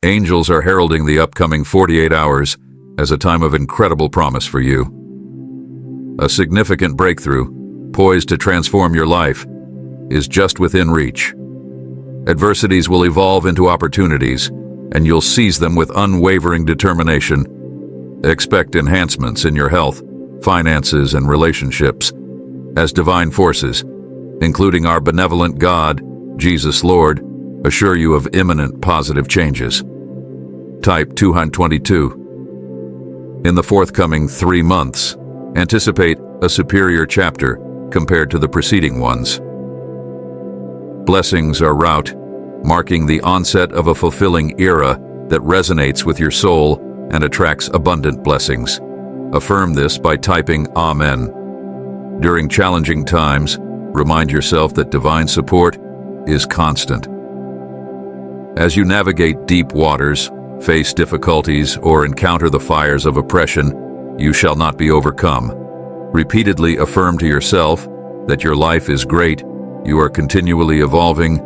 Angels are heralding the upcoming 48 hours as a time of incredible promise for you. A significant breakthrough, poised to transform your life, is just within reach. Adversities will evolve into opportunities, and you'll seize them with unwavering determination. Expect enhancements in your health, finances, and relationships as divine forces, including our benevolent God, Jesus Lord, assure you of imminent positive changes. Type 222. In the forthcoming 3 months, anticipate a superior chapter compared to the preceding ones. Blessings are wrought, marking the onset of a fulfilling era that resonates with your soul and attracts abundant blessings. Affirm this by typing Amen. During challenging times, remind yourself that divine support is constant. As you navigate deep waters, face difficulties, or encounter the fires of oppression, you shall not be overcome. Repeatedly affirm to yourself that your life is great, you are continually evolving,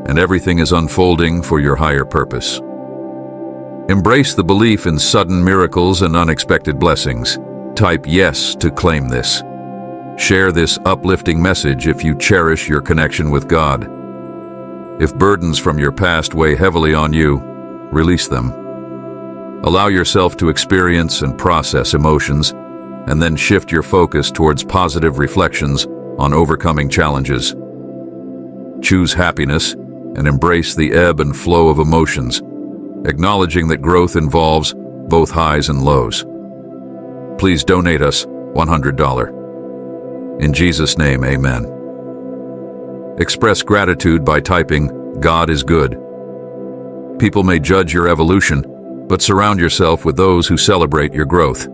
and everything is unfolding for your higher purpose. Embrace the belief in sudden miracles and unexpected blessings. Type yes to claim this. Share this uplifting message if you cherish your connection with God. If burdens from your past weigh heavily on you, release them. Allow yourself to experience and process emotions, and then shift your focus towards positive reflections on overcoming challenges. Choose happiness and embrace the ebb and flow of emotions, acknowledging that growth involves both highs and lows. Please donate us $100. In Jesus' name, amen. Express gratitude by typing, God is good. People may judge your evolution, but surround yourself with those who celebrate your growth.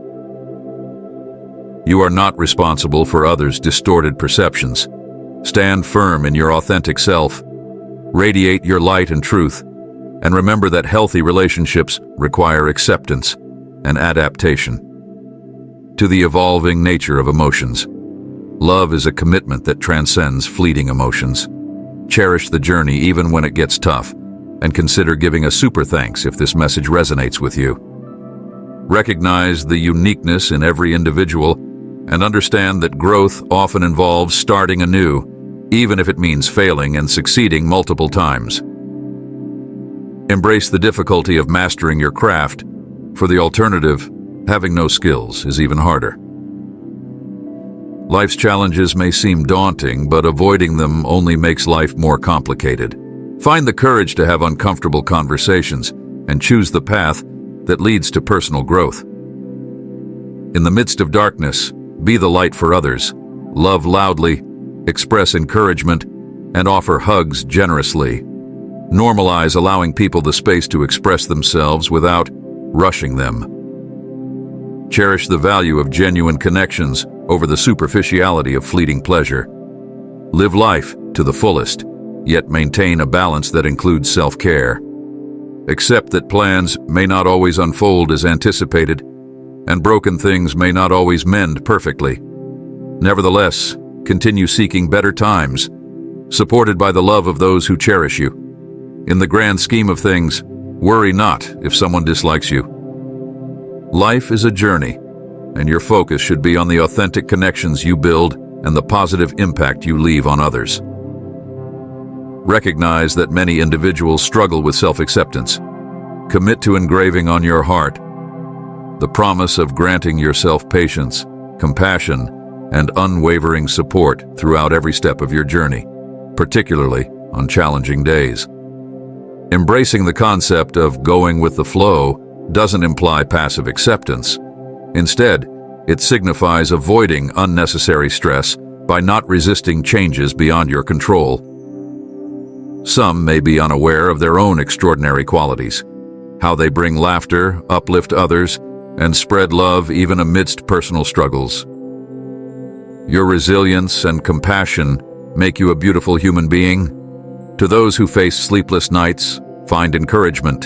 You are not responsible for others' distorted perceptions. Stand firm in your authentic self. Radiate your light and truth, and remember that healthy relationships require acceptance and adaptation to the evolving nature of emotions. Love is a commitment that transcends fleeting emotions. Cherish the journey even when it gets tough, and consider giving a super thanks if this message resonates with you. Recognize the uniqueness in every individual and understand that growth often involves starting anew, even if it means failing and succeeding multiple times. Embrace the difficulty of mastering your craft. For the alternative, having no skills is even harder. Life's challenges may seem daunting, but avoiding them only makes life more complicated. Find the courage to have uncomfortable conversations and choose the path that leads to personal growth. In the midst of darkness, be the light for others. Love loudly, express encouragement, and offer hugs generously. Normalize allowing people the space to express themselves without rushing them. Cherish the value of genuine connections over the superficiality of fleeting pleasure. Live life to the fullest, yet maintain a balance that includes self-care. Accept that plans may not always unfold as anticipated, and broken things may not always mend perfectly. Nevertheless, continue seeking better times, supported by the love of those who cherish you. In the grand scheme of things, worry not if someone dislikes you. Life is a journey, and your focus should be on the authentic connections you build and the positive impact you leave on others. Recognize that many individuals struggle with self-acceptance. Commit to engraving on your heart the promise of granting yourself patience, compassion, and unwavering support throughout every step of your journey, particularly on challenging days. Embracing the concept of going with the flow doesn't imply passive acceptance. Instead, it signifies avoiding unnecessary stress by not resisting changes beyond your control. Some may be unaware of their own extraordinary qualities, how they bring laughter, uplift others, and spread love even amidst personal struggles. Your resilience and compassion make you a beautiful human being. To those who face sleepless nights, find encouragement,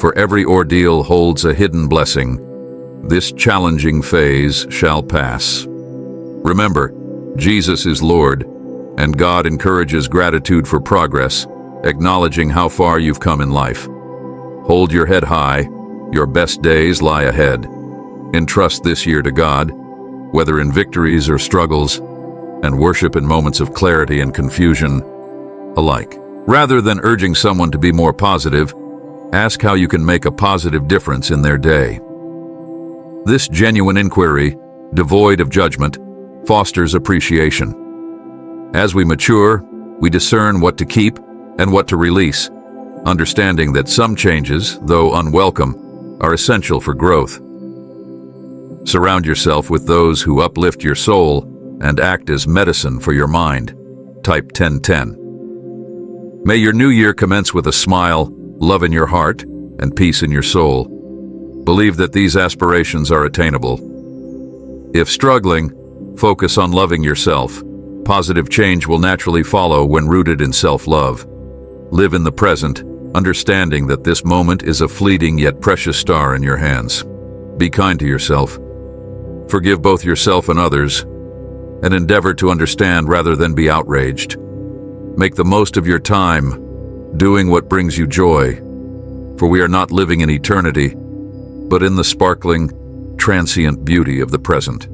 for every ordeal holds a hidden blessing. This challenging phase shall pass. Remember, Jesus is Lord, and God encourages gratitude for progress, acknowledging how far you've come in life. Hold your head high. Your best days lie ahead. Entrust this year to God, whether in victories or struggles, and worship in moments of clarity and confusion alike. Rather than urging someone to be more positive, ask how you can make a positive difference in their day. This genuine inquiry, devoid of judgment, fosters appreciation. As we mature, we discern what to keep and what to release, understanding that some changes, though unwelcome, are essential for growth. Surround yourself with those who uplift your soul and act as medicine for your mind. Type 1010. May your new year commence with a smile, love in your heart, and peace in your soul. Believe that these aspirations are attainable. If struggling, focus on loving yourself. Positive change will naturally follow when rooted in self-love. Live in the present, understanding that this moment is a fleeting yet precious star in your hands. Be kind to yourself. Forgive both yourself and others, and endeavor to understand rather than be outraged. Make the most of your time, doing what brings you joy, for we are not living in eternity, but in the sparkling, transient beauty of the present.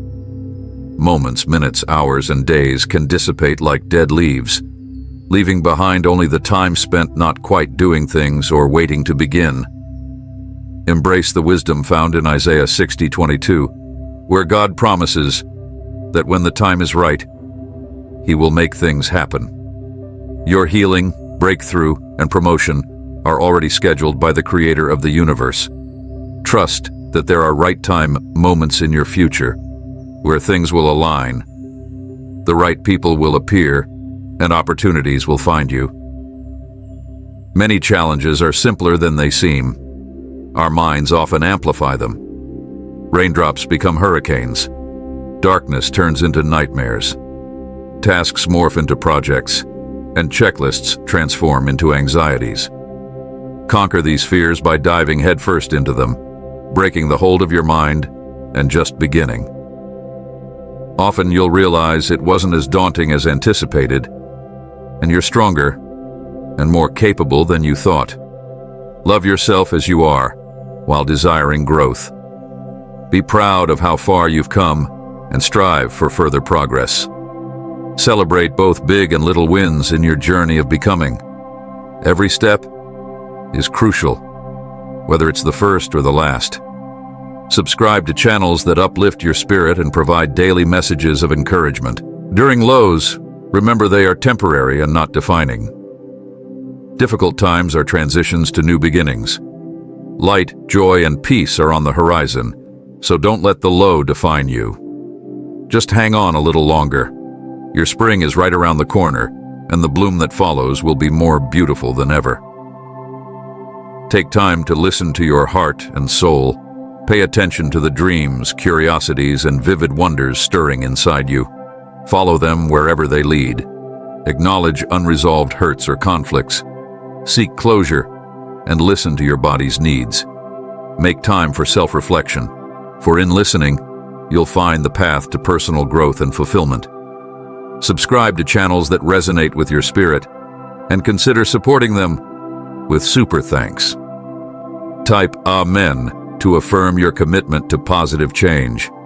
Moments, minutes, hours, and days can dissipate like dead leaves, leaving behind only the time spent not quite doing things or waiting to begin. Embrace the wisdom found in Isaiah 60:22, where God promises that when the time is right, He will make things happen. Your healing, breakthrough, and promotion are already scheduled by the Creator of the universe. Trust that there are right-time moments in your future where things will align, the right people will appear, and opportunities will find you. Many challenges are simpler than they seem. Our minds often amplify them. Raindrops become hurricanes. Darkness turns into nightmares. Tasks morph into projects, and checklists transform into anxieties. Conquer these fears by diving headfirst into them, breaking the hold of your mind, and just beginning. Often you'll realize it wasn't as daunting as anticipated, and you're stronger and more capable than you thought. Love yourself as you are, while desiring growth. Be proud of how far you've come and strive for further progress. Celebrate both big and little wins in your journey of becoming. Every step is crucial, whether it's the first or the last. Subscribe to channels that uplift your spirit and provide daily messages of encouragement. During lows, remember they are temporary and not defining. Difficult times are transitions to new beginnings. Light, joy, and peace are on the horizon, so don't let the low define you. Just hang on a little longer. Your spring is right around the corner, and the bloom that follows will be more beautiful than ever. Take time to listen to your heart and soul. Pay attention to the dreams, curiosities, and vivid wonders stirring inside you. Follow them wherever they lead. Acknowledge unresolved hurts or conflicts. Seek closure and listen to your body's needs. Make time for self-reflection, for in listening, you'll find the path to personal growth and fulfillment. Subscribe to channels that resonate with your spirit and consider supporting them with super thanks. Type Amen to affirm your commitment to positive change.